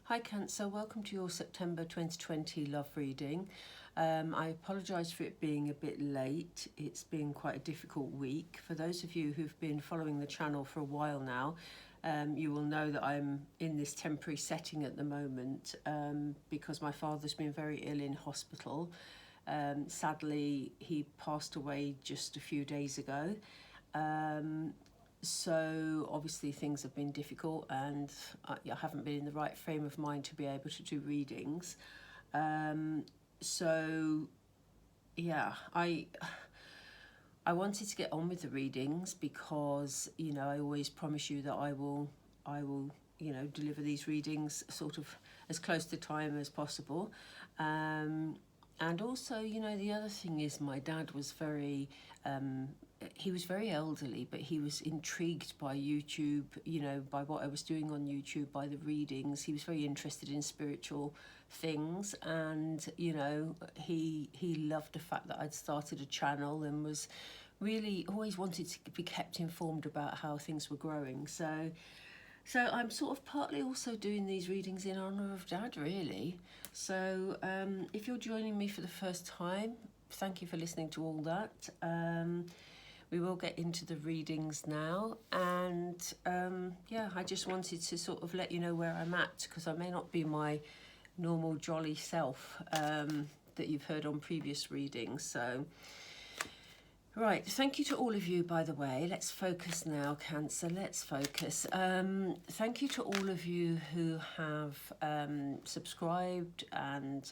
Hi Cancer, welcome to your September 2020 love reading. I apologise for it being a bit late. It's been quite a difficult week. For those of you who've been following the channel for a while now, you will know that I'm in this temporary setting at the moment because my father's been very ill in hospital. Sadly, he passed away just a few days ago. So obviously things have been difficult and I haven't been in the right frame of mind to be able to do readings. So yeah, I wanted to get on with the readings because, you know, I always promise you that I will, you know, deliver these readings sort of as close to time as possible. And also, you know, the other thing is my dad was very, he was very elderly, but he was intrigued by YouTube, you know, by what I was doing on YouTube, by the readings. He was very interested in spiritual things and, you know, he loved the fact that I'd started a channel and was really always wanted to be kept informed about how things were growing. So I'm sort of partly also doing these readings in honour of Dad, really. So if you're joining me for the first time, thank you for listening to all that. We will get into the readings now. And yeah, I just wanted to sort of let you know where I'm at, because I may not be my normal jolly self that you've heard on previous readings. So right, thank you to all of you, by the way. Let's focus now, Cancer, let's focus. Thank you to all of you who have subscribed and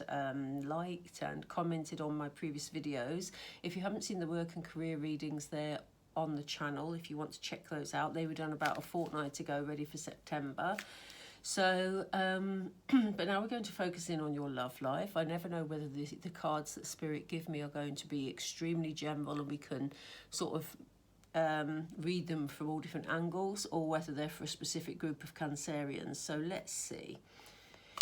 liked and commented on my previous videos. If you haven't seen the work and career readings, they're on the channel. If you want to check those out, they were done about a fortnight ago, ready for September. So, but now we're going to focus in on your love life. I never know whether the cards that Spirit give me are going to be extremely general and we can sort of read them from all different angles, or whether they're for a specific group of Cancerians. So let's see.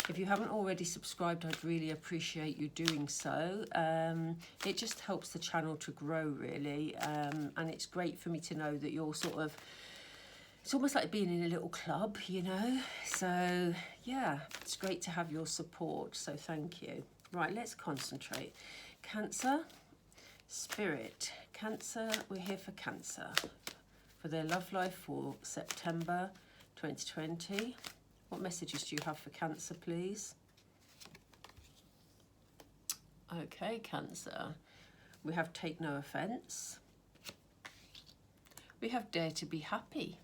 If you haven't already subscribed, I'd really appreciate you doing so. It just helps the channel to grow, really. And it's great for me to know that you're sort of, it's almost like being in a little club, you know. So yeah, it's great to have your support. So thank you. Right, let's concentrate. Cancer, Spirit. Cancer, we're here for Cancer. For their love life for September 2020. What messages do you have for Cancer, please? Okay, Cancer. We have take no offence. We have dare to be happy.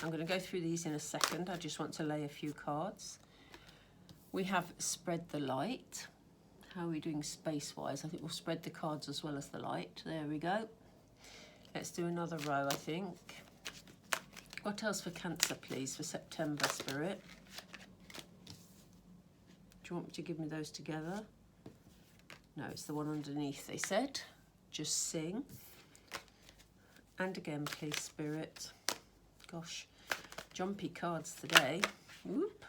I'm going to go through these in a second. I just want to lay a few cards. We have spread the light. How are we doing space-wise? I think we'll spread the cards as well as the light. There we go. Let's do another row, I think. What else for Cancer, please, for September, Spirit? Do you want me to give me those together? No, it's the one underneath, they said. Just sing. And again, please, Spirit. Gosh, jumpy cards today. Whoop.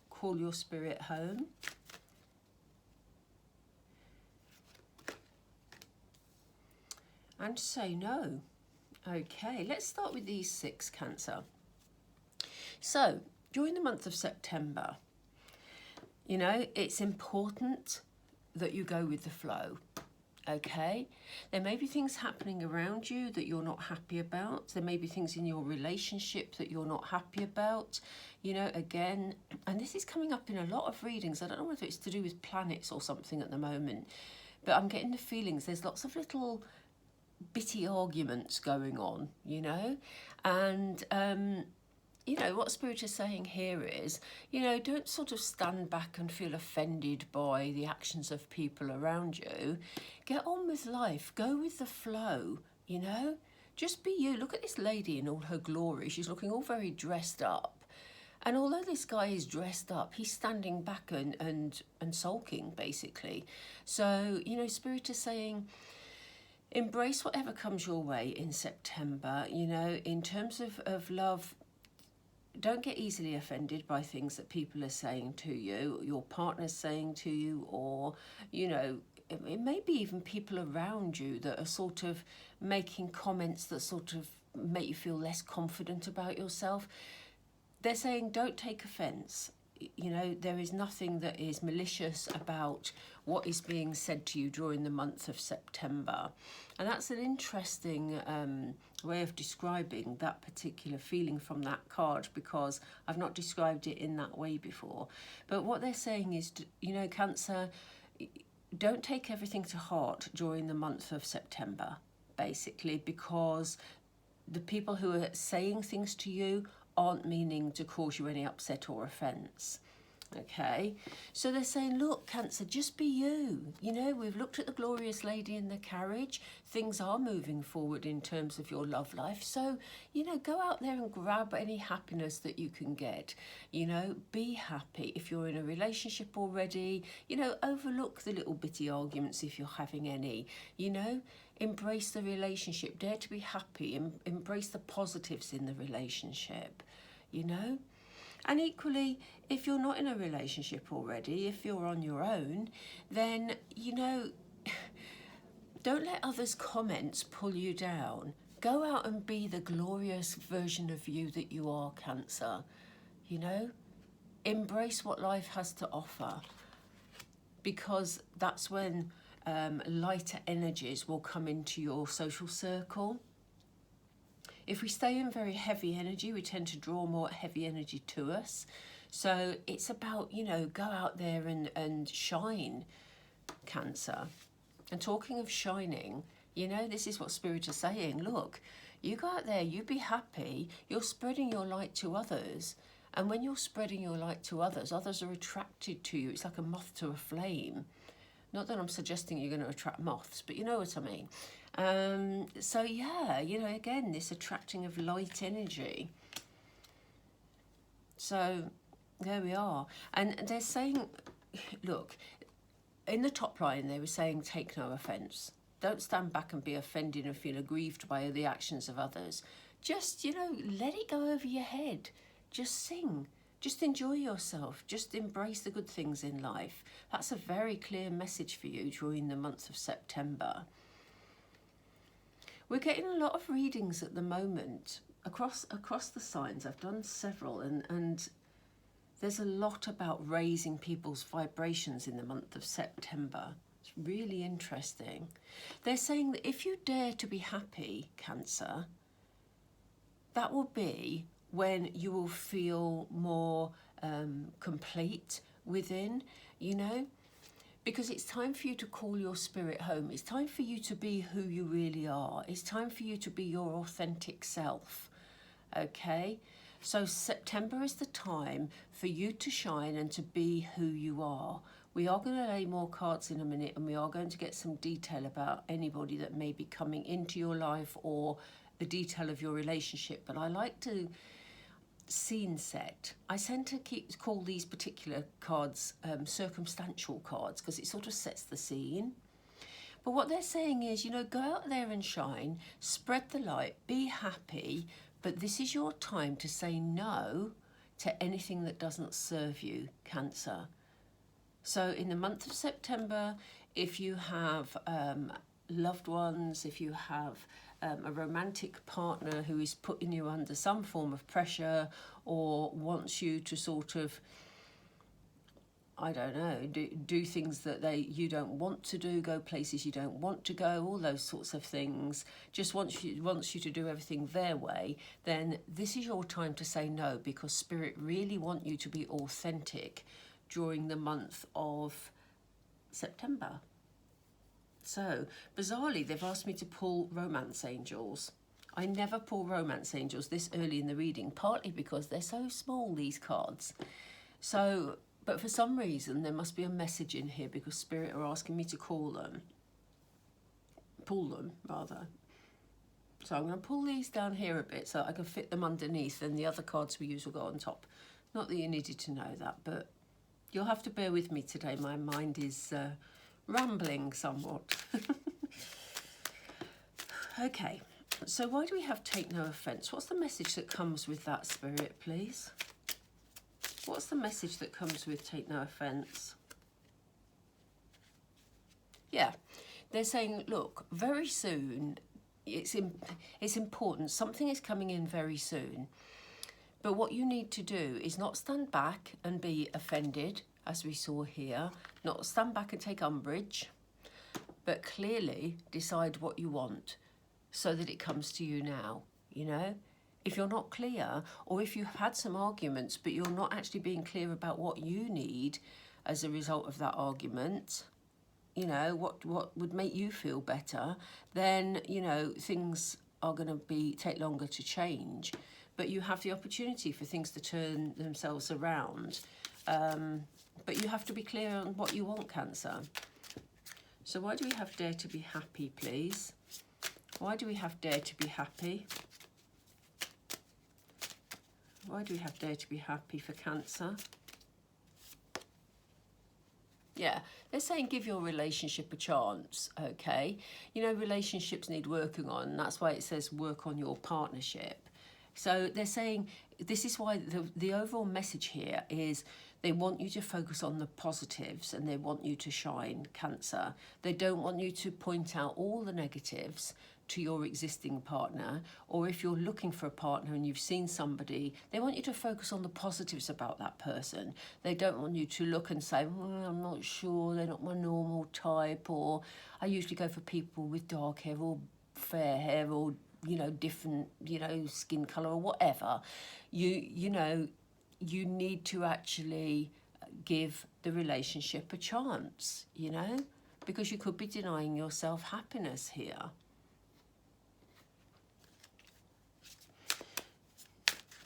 Call your spirit home. And say no. Okay, let's start with these 6, Cancer. So, during the month of September, you know, it's important that you go with the flow. Okay, there may be things happening around you that you're not happy about. There may be things in your relationship that you're not happy about. You know, again, and this is coming up in a lot of readings. I don't know whether it's to do with planets or something at the moment, but I'm getting the feelings there's lots of little bitty arguments going on, you know, and you know, what Spirit is saying here is, you know, don't sort of stand back and feel offended by the actions of people around you. Get on with life. Go with the flow, you know. Just be you. Look at this lady in all her glory. She's looking all very dressed up. And although this guy is dressed up, he's standing back and sulking, basically. So, you know, Spirit is saying, embrace whatever comes your way in September, you know, in terms of love. Don't get easily offended by things that people are saying to you, your partner's saying to you, or, you know, it may be even people around you that are sort of making comments that sort of make you feel less confident about yourself. they're saying don't take offence. You know, there is nothing that is malicious about what is being said to you during the month of September. And that's an interesting way of describing that particular feeling from that card, because I've not described it in that way before. But what they're saying is, you know, Cancer, don't take everything to heart during the month of September, basically, because the people who are saying things to you aren't meaning to cause you any upset or offence. Okay, so they're saying, look, Cancer, just be you. You know, we've looked at the glorious lady in the carriage. Things are moving forward in terms of your love life. So, you know, go out there and grab any happiness that you can get. You know, be happy. If you're in a relationship already, you know, overlook the little bitty arguments if you're having any. You know, embrace the relationship. Dare to be happy. Embrace the positives in the relationship, you know. And equally, if you're not in a relationship already, if you're on your own, then, you know, don't let others' comments pull you down. Go out and be the glorious version of you that you are, Cancer. You know, embrace what life has to offer, because that's when lighter energies will come into your social circle. If we stay in very heavy energy, we tend to draw more heavy energy to us. So it's about, you know, go out there and shine, Cancer. And talking of shining, you know, this is what Spirit are saying. Look, you go out there, you be happy, you're spreading your light to others. And when you're spreading your light to others, others are attracted to you. It's like a moth to a flame. Not that I'm suggesting you're going to attract moths, but you know what I mean. So yeah, you know, again, this attracting of light energy. So there we are. And they're saying, look, in the top line, they were saying, take no offence. Don't stand back and be offended and feel aggrieved by the actions of others. Just, you know, let it go over your head. Just sing. Just enjoy yourself. Just embrace the good things in life. That's a very clear message for you during the month of September. We're getting a lot of readings at the moment across the signs. I've done several, and there's a lot about raising people's vibrations in the month of September. It's really interesting. They're saying that if you dare to be happy, Cancer, that will be when you will feel more complete within, you know, because it's time for you to call your spirit home. It's time for you to be who you really are. It's time for you to be your authentic self, okay? So September is the time for you to shine and to be who you are. We are going to lay more cards in a minute, and we are going to get some detail about anybody that may be coming into your life or the detail of your relationship. But I like to scene set. I tend to call these particular cards circumstantial cards, because it sort of sets the scene. But what they're saying is, you know, go out there and shine, spread the light, be happy, but this is your time to say no to anything that doesn't serve you, Cancer. So in the month of September, if you have loved ones, if you have a romantic partner who is putting you under some form of pressure or wants you to sort of, I don't know, do things that you don't want to do, go places you don't want to go, all those sorts of things, just wants you to do everything their way, then this is your time to say no, because Spirit really want you to be authentic during the month of September. So, bizarrely, they've asked me to pull romance angels. I never pull romance angels this early in the reading, partly because they're so small, these cards. So, but for some reason, there must be a message in here, because Spirit are asking me to pull them, rather. So I'm going to pull these down here a bit so I can fit them underneath, and the other cards we use will go on top. Not that you needed to know that, but you'll have to bear with me today. My mind is rambling somewhat. Okay, so why do we have take no offence? What's the message that comes with that, Spirit, please? What's the message that comes with take no offence? Yeah, they're saying, look, very soon, it's important. Something is coming in very soon. But what you need to do is not stand back and be offended, as we saw here, not stand back and take umbrage, but clearly decide what you want so that it comes to you now, you know? If you're not clear, or if you've had some arguments, but you're not actually being clear about what you need as a result of that argument, you know, what would make you feel better, then, you know, things are going to take longer to change. But you have the opportunity for things to turn themselves around. But you have to be clear on what you want, Cancer. So why do we have dare to be happy, please? Why do we have dare to be happy? Why do we have dare to be happy for Cancer? Yeah, they're saying give your relationship a chance, okay? You know, relationships need working on. That's why it says work on your partnership. So they're saying this is why the overall message here is they want you to focus on the positives and they want you to shine, Cancer. They don't want you to point out all the negatives to your existing partner, or if you're looking for a partner and you've seen somebody, they want you to focus on the positives about that person. They don't want you to look and say, well, I'm not sure, they're not my normal type, or I usually go for people with dark hair or fair hair or, you know, different, you know, skin colour or whatever. You know, you need to actually give the relationship a chance, you know, because you could be denying yourself happiness here.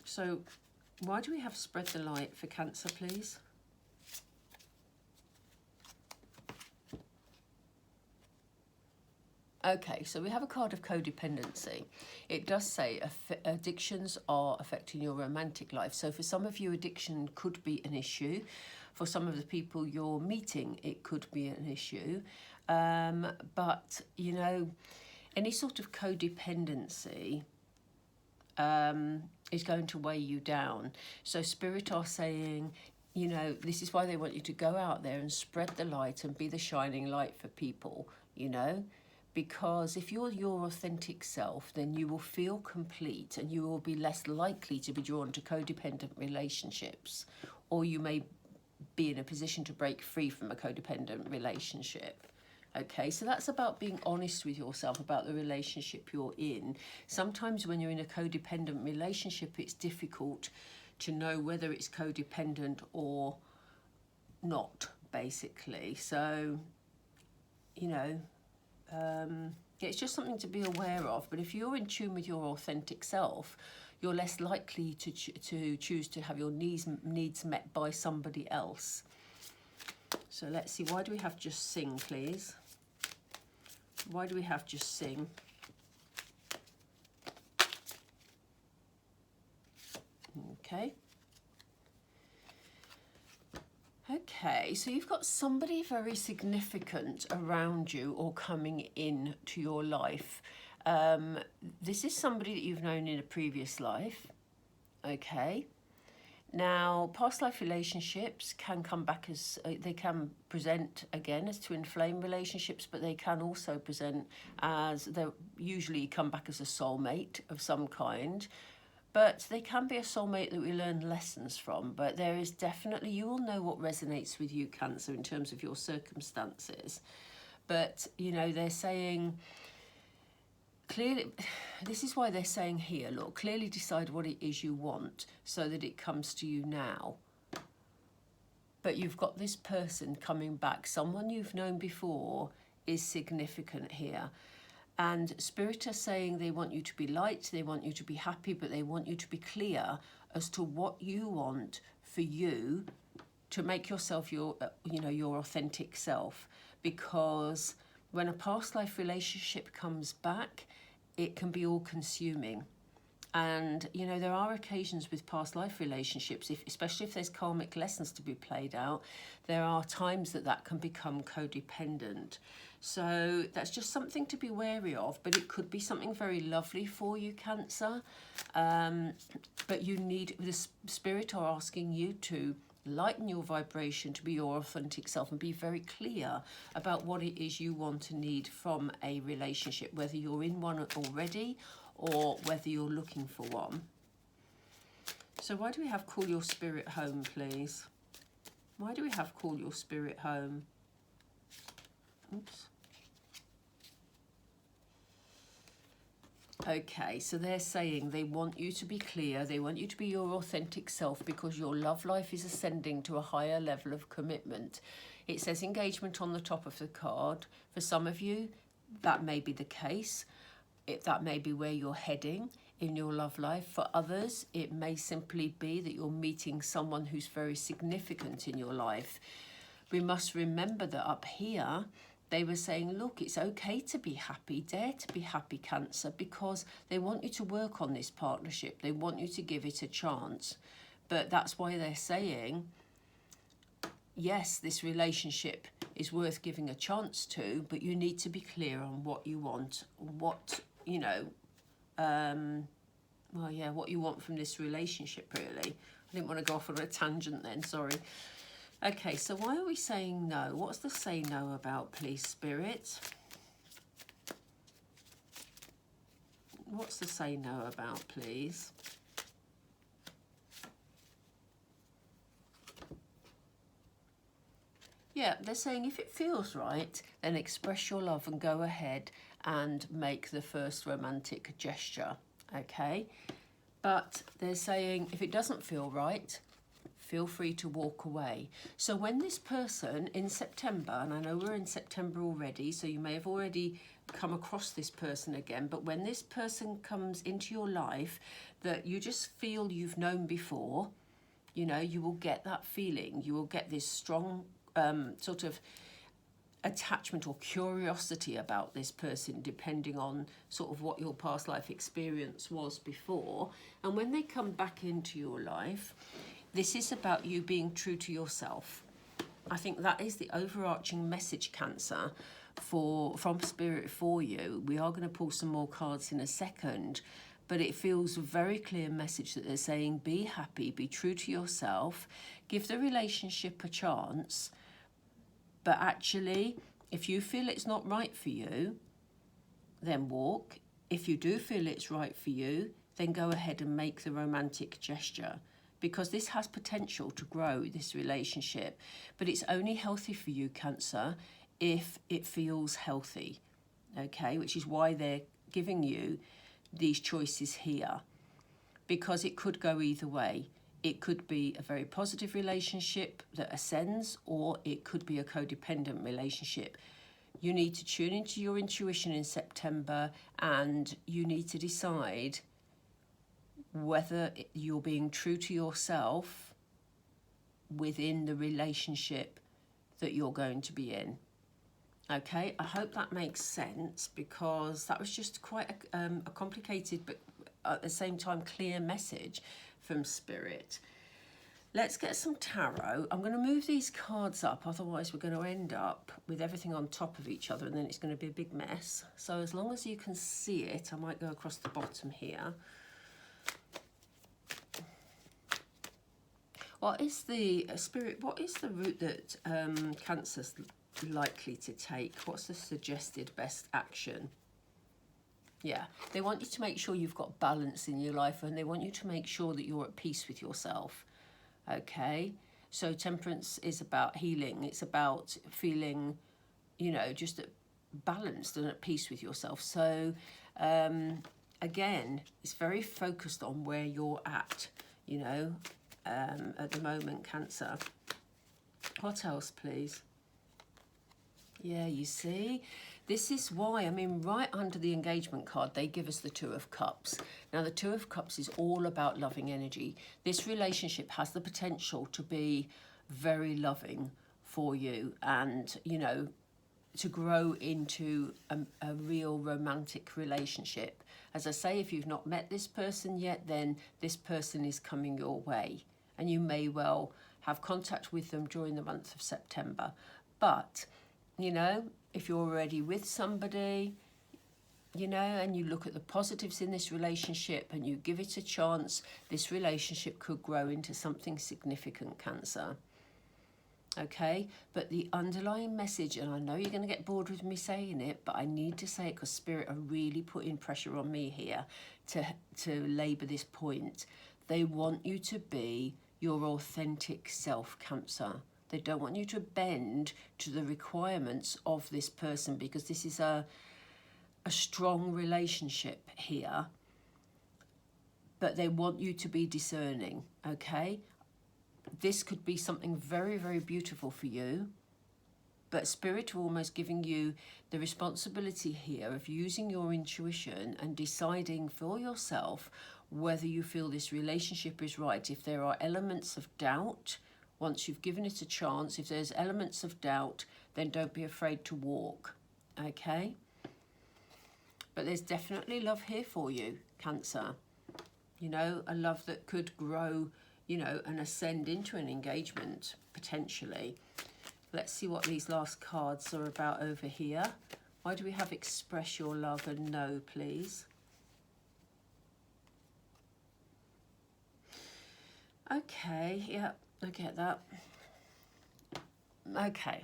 So why do we have spread the light for Cancer, please? Okay, so we have a card of codependency. It does say addictions are affecting your romantic life. So for some of you, addiction could be an issue. For some of the people you're meeting, it could be an issue. But, you know, any sort of codependency is going to weigh you down. So Spirit are saying, you know, this is why they want you to go out there and spread the light and be the shining light for people, you know, because if you're your authentic self, then you will feel complete and you will be less likely to be drawn to codependent relationships, or you may be in a position to break free from a codependent relationship. Okay, so that's about being honest with yourself about the relationship you're in. Sometimes when you're in a codependent relationship, it's difficult to know whether it's codependent or not, basically. So, you know, it's just something to be aware of. But if you're in tune with your authentic self, you're less likely to choose to have your needs met by somebody else. So let's see, why do we have just sing, please? Why do we have just sing? Okay. Okay, so you've got somebody very significant around you or coming in to your life. This is somebody that you've known in a previous life. Okay. Now, past life relationships can come back as, they can present again as twin flame relationships, but they can also present as, they usually come back as a soulmate of some kind. But they can be a soulmate that we learn lessons from. But there is definitely, you will know what resonates with you, Cancer, in terms of your circumstances. But, you know, they're saying, clearly, this is why they're saying here, look, clearly decide what it is you want so that it comes to you now. But you've got this person coming back, someone you've known before is significant here. And Spirit are saying they want you to be light, they want you to be happy, but they want you to be clear as to what you want for you to make yourself your, you know, your authentic self. Because when a past life relationship comes back, it can be all consuming. And, you know, there are occasions with past life relationships, especially if there's karmic lessons to be played out, there are times that can become codependent. So that's just something to be wary of, but it could be something very lovely for you, Cancer. But you need, the Spirit are asking you to lighten your vibration to be your authentic self and be very clear about what it is you want and need from a relationship, whether you're in one already or whether you're looking for one. So why do we have call your spirit home, please? Why do we have call your spirit home? Oops. Okay, so they're saying they want you to be clear, they want you to be your authentic self because your love life is ascending to a higher level of commitment. It says engagement on the top of the card. For some of you, that may be the case. That may be where you're heading in your love life. For others, it may simply be that you're meeting someone who's very significant in your life. We must remember that up here, they were saying, look, it's okay to be happy, dare to be happy, Cancer, because they want you to work on this partnership. They want you to give it a chance. But that's why they're saying, yes, this relationship is worth giving a chance to, but you need to be clear on what you want, what, you know, well, yeah, what you want from this relationship, really. I didn't want to go off on a tangent then, sorry. Okay, so why are we saying no? What's the say no about, please, Spirit? What's the say no about, please? Yeah, they're saying if it feels right, then express your love and go ahead and make the first romantic gesture, okay? But they're saying if it doesn't feel right, feel free to walk away. So when this person in September, and I know we're in September already, so you may have already come across this person again, but when this person comes into your life that you just feel you've known before, you know, you will get that feeling. You will get this strong sort of attachment or curiosity about this person, depending on sort of what your past life experience was before. And when they come back into your life, this is about you being true to yourself. I think that is the overarching message, Cancer, from Spirit for you. We are going to pull some more cards in a second, but it feels a very clear message that they're saying be happy, be true to yourself, give the relationship a chance, but actually, if you feel it's not right for you, then walk. If you do feel it's right for you, then go ahead and make the romantic gesture, because this has potential to grow, this relationship, but it's only healthy for you, Cancer, if it feels healthy, okay? Which is why they're giving you these choices here, because it could go either way. It could be a very positive relationship that ascends, or it could be a codependent relationship. You need to tune into your intuition in September, and you need to decide whether you're being true to yourself within the relationship that you're going to be in. Okay, I hope that makes sense, because that was just quite a complicated but at the same time clear message from Spirit. Let's get some tarot. I'm going to move these cards up, otherwise we're going to end up with everything on top of each other and then it's going to be a big mess. So as long as you can see it, I might go across the bottom here. What is the Spirit, what is the route that Cancer's likely to take? What's the suggested best action? Yeah, they want you to make sure you've got balance in your life, and they want you to make sure that you're at peace with yourself. Okay, so Temperance is about healing. It's about feeling, you know, just balanced and at peace with yourself. So again, it's very focused on where you're at, you know, at the moment, Cancer. What else, please? Yeah, you see, this is why, I mean, right under the engagement card, they give us the Two of Cups. Now, the Two of Cups is all about loving energy. This relationship has the potential to be very loving for you and, you know, to grow into a real romantic relationship. As I say, if you've not met this person yet, then this person is coming your way, and you may well have contact with them during the month of September. But, you know, if you're already with somebody, you know, and you look at the positives in this relationship and you give it a chance, this relationship could grow into something significant, Cancer. Okay, but the underlying message, and I know you're going to get bored with me saying it, but I need to say it because Spirit are really putting pressure on me here to labour this point, They want you to be your authentic self, Cancer. They don't want you to bend to the requirements of this person, because this is a strong relationship here. But they want you to be discerning, okay? This could be something very, very beautiful for you. But Spirit are almost giving you the responsibility here of using your intuition and deciding for yourself whether you feel this relationship is right. If there are elements of doubt, once you've given it a chance, if there's elements of doubt, then don't be afraid to walk, okay? But there's definitely love here for you, Cancer. You know, a love that could grow, you know, and ascend into an engagement, potentially. Let's see what these last cards are about over here. Why do we have express your love and no, please? Okay, yeah, I get that. Okay,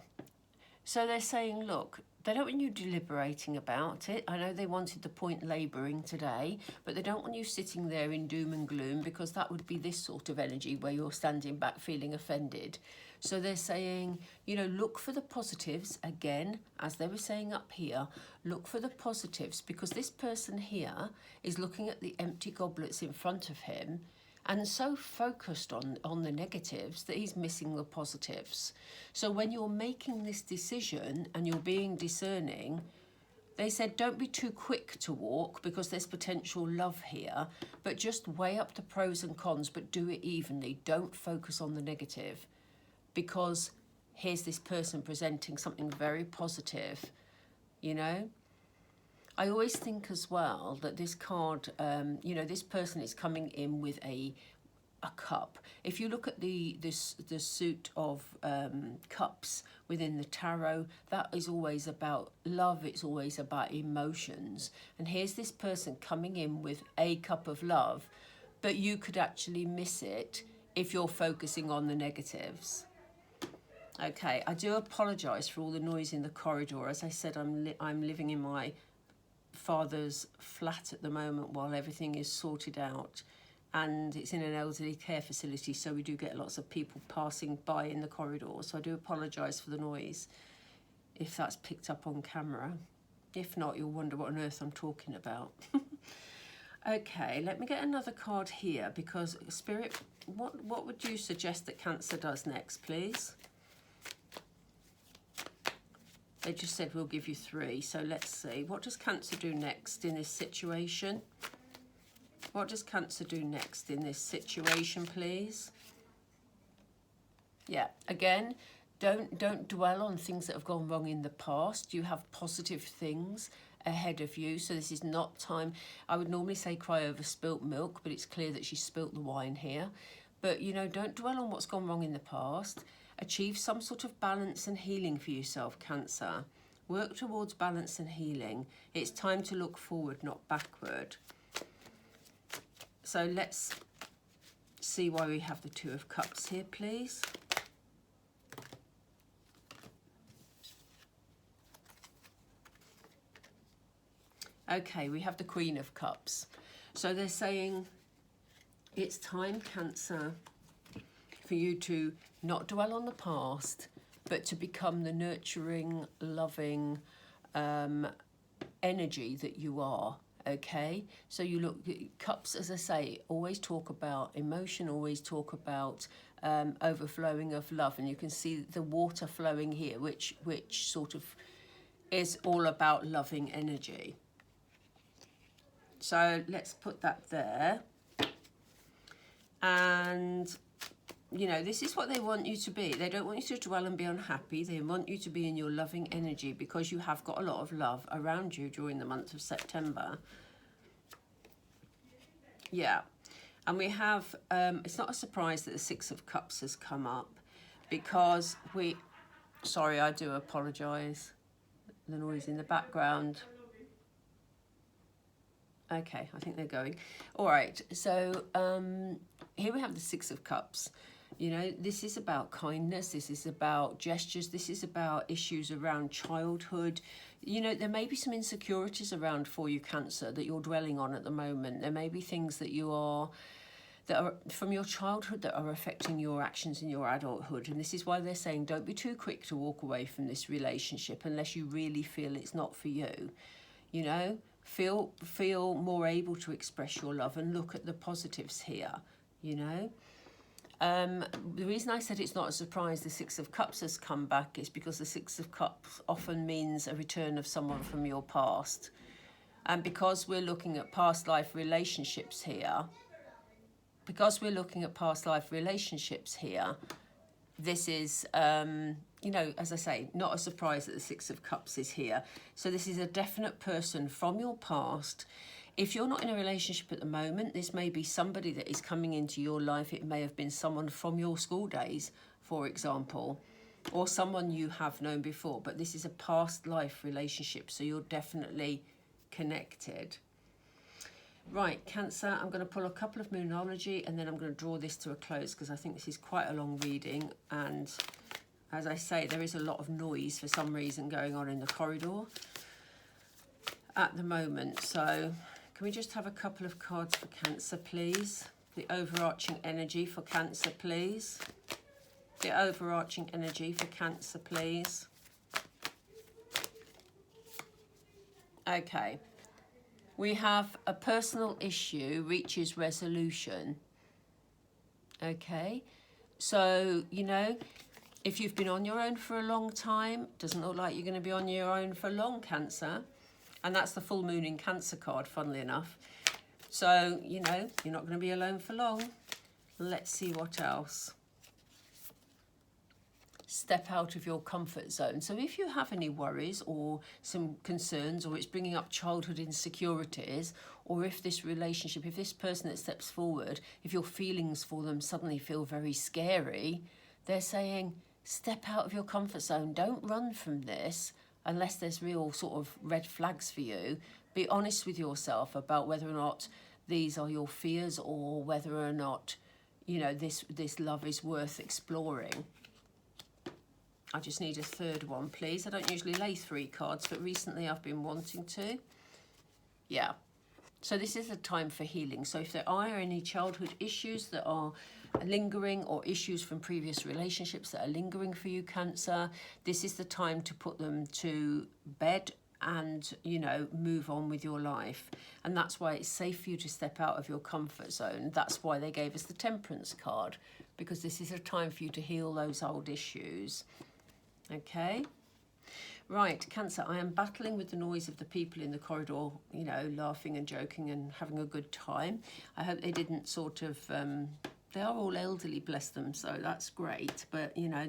so they're saying, look, they don't want you deliberating about it. I know they wanted the point labouring today, but they don't want you sitting there in doom and gloom, because that would be this sort of energy where you're standing back feeling offended. So they're saying, you know, look for the positives. Again, as they were saying up here, look for the positives, because this person here is looking at the empty goblets in front of him and so focused on the negatives that he's missing the positives. So when you're making this decision and you're being discerning, they said don't be too quick to walk, because there's potential love here, but just weigh up the pros and cons, but do it evenly. Don't focus on the negative, because here's this person presenting something very positive, you know? I always think as well that this card, you know, this person is coming in with a cup. If you look at the suit of cups within the tarot, that is always about love. It's always about emotions. And here's this person coming in with a cup of love, but you could actually miss it if you're focusing on the negatives. Okay, I do apologise for all the noise in the corridor. As I said, I'm living in my father's flat at the moment while everything is sorted out, and it's in an elderly care facility, so we do get lots of people passing by in the corridor. So I do apologise for the noise if that's picked up on camera. If not, you'll wonder what on earth I'm talking about. Okay, let me get another card here, because Spirit, what would you suggest that Cancer does next, please? They just said we'll give you 3, so let's see. What does Cancer do next in this situation? What does Cancer do next in this situation, please? Yeah, again, don't dwell on things that have gone wrong in the past. You have positive things ahead of you, so this is not time. I would normally say cry over spilt milk, but it's clear that she spilt the wine here. But, you know, don't dwell on what's gone wrong in the past. Achieve some sort of balance and healing for yourself, Cancer. Work towards balance and healing. It's time to look forward, not backward. So let's see why we have the 2 of Cups here, please. Okay, we have the Queen of Cups. So they're saying it's time, Cancer, for you to not dwell on the past, but to become the nurturing, loving energy that you are, okay? So you look, Cups, as I say, always talk about emotion, always talk about overflowing of love, and you can see the water flowing here, which sort of is all about loving energy. So let's put that there. And you know, this is what they want you to be. They don't want you to dwell and be unhappy. They want you to be in your loving energy, because you have got a lot of love around you during the month of September. Yeah. And we have, it's not a surprise that the 6 of Cups has come up, because sorry, I do apologise. The noise in the background. Okay, I think they're going. All right, so here we have the 6 of Cups. You know, this is about kindness, this is about gestures, this is about issues around childhood. You know, there may be some insecurities around for you, Cancer, that you're dwelling on at the moment. There may be things that that are from your childhood that are affecting your actions in your adulthood. And this is why they're saying don't be too quick to walk away from this relationship unless you really feel it's not for you. You know, feel more able to express your love and look at the positives here, you know. The reason I said it's not a surprise the Six of Cups has come back is because the Six of Cups often means a return of someone from your past. And because we're looking at past life relationships here, this is, you know, as I say, not a surprise that the Six of Cups is here. So this is a definite person from your past. If you're not in a relationship at the moment, this may be somebody that is coming into your life. It may have been someone from your school days, for example, or someone you have known before. But this is a past life relationship, so you're definitely connected. Right, Cancer, I'm going to pull a couple of Moonology and then I'm going to draw this to a close because I think this is quite a long reading. And as I say, there is a lot of noise for some reason going on in the corridor at the moment. So can we just have a couple of cards for Cancer, please? The overarching energy for Cancer, please. The overarching energy for Cancer, please. Okay. We have a personal issue reaches resolution. Okay. So, you know, if you've been on your own for a long time, doesn't look like you're going to be on your own for long, Cancer. And that's the full moon in Cancer card, funnily enough. So, you know, you're not going to be alone for long. Let's see what else. Step out of your comfort zone. So if you have any worries or some concerns, or it's bringing up childhood insecurities, or if this relationship, if this person that steps forward, if your feelings for them suddenly feel very scary, they're saying, step out of your comfort zone. Don't run from this unless there's real sort of red flags for you. Be honest with yourself about whether or not these are your fears or whether or not, you know, this love is worth exploring. I just need a third one, please. I don't usually lay 3 cards, but recently I've been wanting to. Yeah. So this is a time for healing. So if there are any childhood issues that are lingering or issues from previous relationships that are lingering for you, Cancer, this is the time to put them to bed and, you know, move on with your life. And that's why it's safe for you to step out of your comfort zone. That's why they gave us the Temperance card, because this is a time for you to heal those old issues. Okay. Right, Cancer, I am battling with the noise of the people in the corridor, you know, laughing and joking and having a good time. I hope they didn't sort of, they are all elderly, bless them, so that's great. But, you know,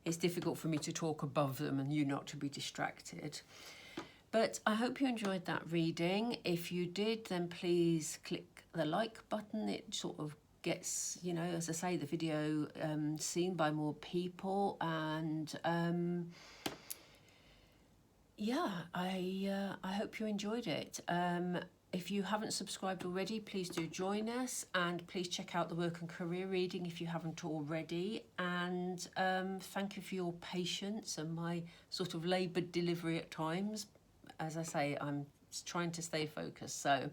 it's difficult for me to talk above them and you not to be distracted. But I hope you enjoyed that reading. If you did, then please click the like button. It sort of gets, you know, as I say, the video seen by more people. And yeah, I hope you enjoyed it. If you haven't subscribed already, please do join us, and please check out the work and career reading if you haven't already. And thank you for your patience and my sort of laboured delivery at times. As I say, I'm trying to stay focused. So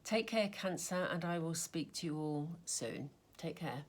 take care, Cancer, and I will speak to you all soon. Take care.